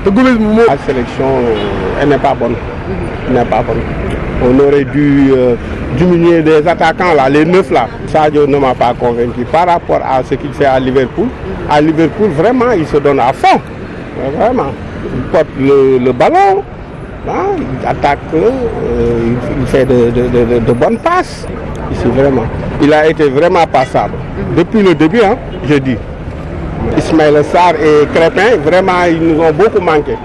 La sélection, elle n'est pas bonne. Elle n'est pas bonne. On aurait dû diminuer les attaquants, là, les 9 là. Sadio ne m'a pas convaincu par rapport à ce qu'il fait à Liverpool. À Liverpool, vraiment, il se donne à fond. Vraiment. Il porte le ballon, hein, il attaque, il fait de bonnes passes. Ici, vraiment. Il a été vraiment passable. Depuis le début, hein, je dis. Ismaël Sarr et Crépin, vraiment, ils nous ont beaucoup manqué.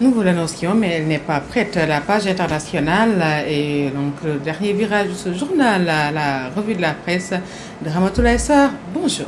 Nous vous l'annoncions, mais elle n'est pas prête. La page internationale et donc le dernier virage de ce journal, la revue de la presse de Ramatoulaye Sarr. Bonjour.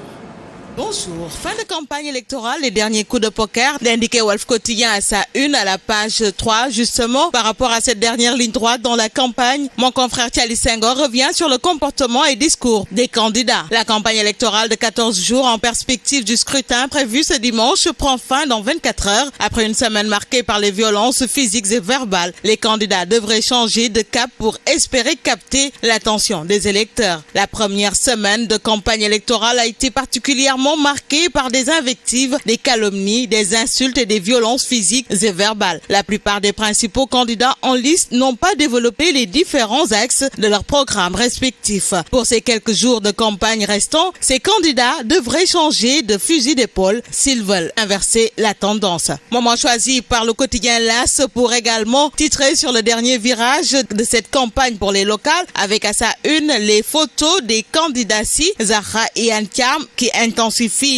Bonjour. Fin de campagne électorale, les derniers coups de poker d'indiquer Walf Quotidien à sa une à la page 3, justement, par rapport à cette dernière ligne droite dans la campagne. Mon confrère Thiali Senghor revient sur le comportement et discours des candidats. La campagne électorale de 14 jours en perspective du scrutin prévu ce dimanche prend fin dans 24 heures. Après une semaine marquée par les violences physiques et verbales, les candidats devraient changer de cap pour espérer capter l'attention des électeurs. La première semaine de campagne électorale a été particulièrement marquée par des invectives, des calomnies, des insultes et des violences physiques et verbales. La plupart des principaux candidats en liste n'ont pas développé les différents axes de leur programme respectif. Pour ces quelques jours de campagne restants, ces candidats devraient changer de fusil d'épaule s'ils veulent inverser la tendance. Moment choisi par le quotidien LAS pour également titrer sur le dernier virage de cette campagne pour les locales, avec à sa une les photos des candidats-ci, Zahra et Antiam, qui intensifient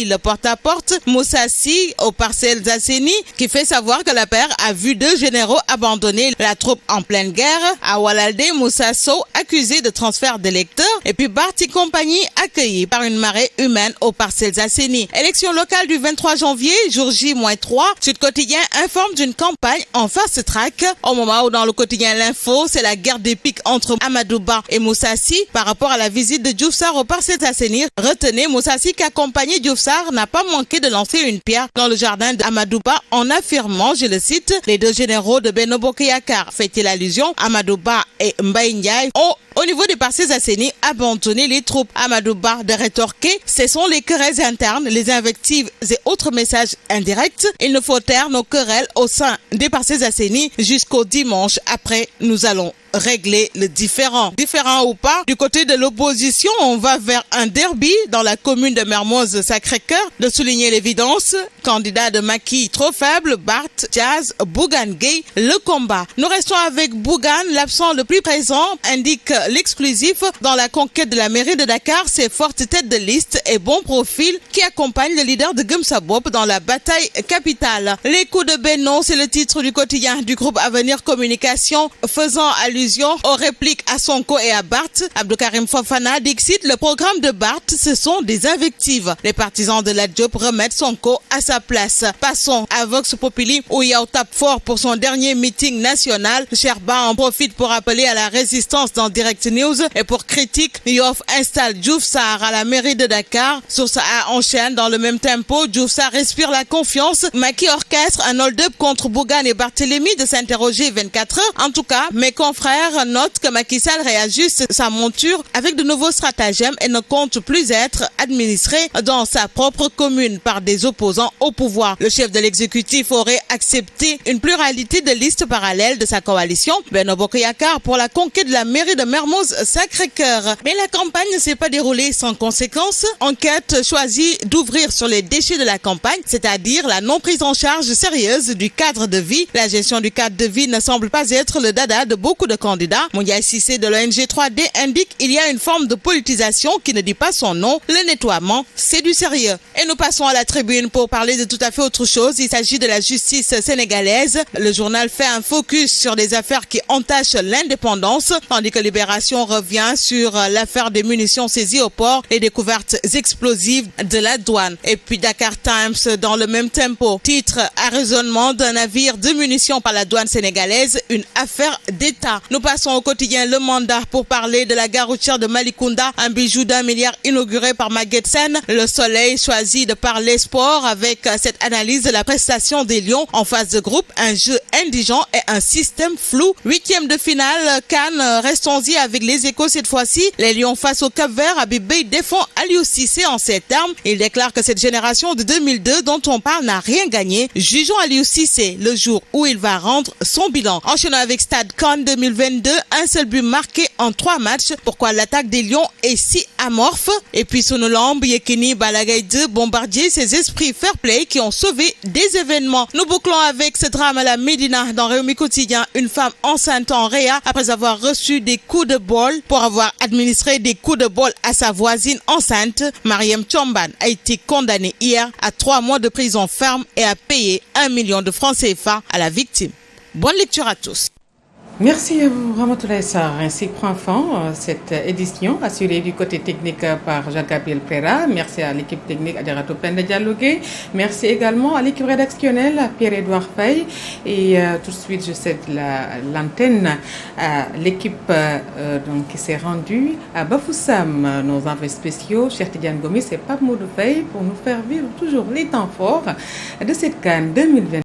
le porte-à-porte, Moussa Sy aux Parcelles Assainies, qui fait savoir que la paire a vu 2 généraux abandonner la troupe en pleine guerre, à Walalde, Moussa Sow accusé de transfert d'électeurs, et puis Barty Compagnie accueilli par une marée humaine aux Parcelles Assainies. Élection locale du 23 janvier, jour J-3, Sud Quotidien informe d'une campagne en fast track, au moment où dans le quotidien L'Info, c'est la guerre des pics entre Amadou Ba et Moussa Sy par rapport à la visite de Diouf Sarr aux Parcelles Assainies. Retenez, Moussa Sy qui accompagné Diouf Sarr n'a pas manqué de lancer une pierre dans le jardin d'Amadou Ba en affirmant, je le cite, les 2 généraux de Benno Bokk Yakaar. Fait-il allusion, Amadou Ba et Mbaye Ndiaye ont, au niveau des Parcelles Assainies, abandonné les troupes. Amadou Ba de rétorquer, ce sont les querelles internes, les invectives et autres messages indirects. Il ne faut taire nos querelles au sein des Parcelles Assainies jusqu'au dimanche. Après, nous allons régler le différend. Différent ou pas, du côté de l'opposition, on va vers un derby dans la commune de Mermoz Sacré-Cœur. De souligner l'évidence, candidat de Macky trop faible, Barth, Diaz, Bougane Gueye, le combat. Nous restons avec Bougane, l'absent le plus présent, indique l'exclusif dans la conquête de la mairie de Dakar, ses fortes têtes de liste et bons profils qui accompagnent le leader de Gëm Sa Bopp dans la bataille capitale. Les coups de Benno, c'est le titre du quotidien du groupe Avenir Communication, faisant allusion aux répliques à Sonko et à Barth. Abdou Karim Fofana dixit, le programme de Barth, ce sont des invectives. Les partisans de la Diop remettent Sonko à sa place. Passons à Vox Populi où Yao tape fort pour son dernier meeting national. Sherba en profite pour appeler à la résistance dans Direct News et pour critique, Yoff installe Diouf Sarr à la mairie de Dakar. Source A enchaîne dans le même tempo. Diouf Sarr respire la confiance. Macky orchestre un hold-up contre Bougane et Barthélémy de s'interroger 24 heures. En tout cas, mes confrères notent que Macky Sall réajuste sa monture avec de nouveaux stratagèmes et ne compte plus être administré dans sa propre commune par des opposants au pouvoir. Le chef de l'exécutif aurait accepté une pluralité de listes parallèles de sa coalition, Benno Bokk Yakaar, pour la conquête de la mairie de Mermoz Sacré-Cœur. Mais la campagne ne s'est pas déroulée sans conséquences. Enquête choisit d'ouvrir sur les déchets de la campagne, c'est-à-dire la non prise en charge sérieuse du cadre de vie. La gestion du cadre de vie ne semble pas être le dada de beaucoup de candidats. Mondial Cissé de l'ONG 3D indique qu'il y a une forme de politisation qui ne dit pas son nom. Le nettoiement, c'est du sérieux. Et nous passons à la tribune pour parler de tout à fait autre chose. Il s'agit de la justice sénégalaise. Le journal fait un focus sur des affaires qui entachent l'indépendance, tandis que Libération revient sur l'affaire des munitions saisies au port, les découvertes explosives de la douane. Et puis Dakar Times dans le même tempo. Titre, arraisonnement d'un navire de munitions par la douane sénégalaise, une affaire d'État. Nous passons au quotidien Le Mandat pour parler de la gare routière de Malicounda, un bijou d'1 milliard inauguré par Maguette Sène. Le Soleil choisit de parler sport avec cette analyse de la prestation des Lions en phase de groupe, un jeu indigents et un système flou. 8e de finale, CAN, restons-y avec les Échos cette fois-ci. Les Lions face au Cap-Vert, Habib Beye défend Aliou Cissé en ces termes. Il déclare que cette génération de 2002 dont on parle n'a rien gagné. Jugeons Aliou Cissé le jour où il va rendre son bilan. Enchaînons avec Stade CAN 2022, un seul but marqué en 3 matchs. Pourquoi l'attaque des Lions est si amorphe? Et puis Sonolambe, Yekini, Balla Gaye 2, Bombardier, ces esprits fair play qui ont sauvé des événements. Nous bouclons avec ce drame à la Médina dans Réumi Quotidien. Une femme enceinte en réa après avoir reçu des coups de bol pour avoir administré des coups de bol à sa voisine enceinte. Mariam Tchomban a été condamnée hier à 3 mois de prison ferme et a payé 1 million de francs CFA à la victime. Bonne lecture à tous. Merci à vous, Ramatoulaye Sarr. Ainsi prend fin cette édition, assurée du côté technique par Jacques-Gabriel Préra. Merci à l'équipe technique Adjaratou Penda Dialogué. Merci également à l'équipe rédactionnelle, Pierre-Édouard Faye. Et tout de suite, je cède l'antenne à l'équipe qui s'est rendue à Bafoussam, nos envoyés spéciaux, Cheikh Tidiane Gomis et Pape Modou Faye, pour nous faire vivre toujours les temps forts de cette CAN 2020.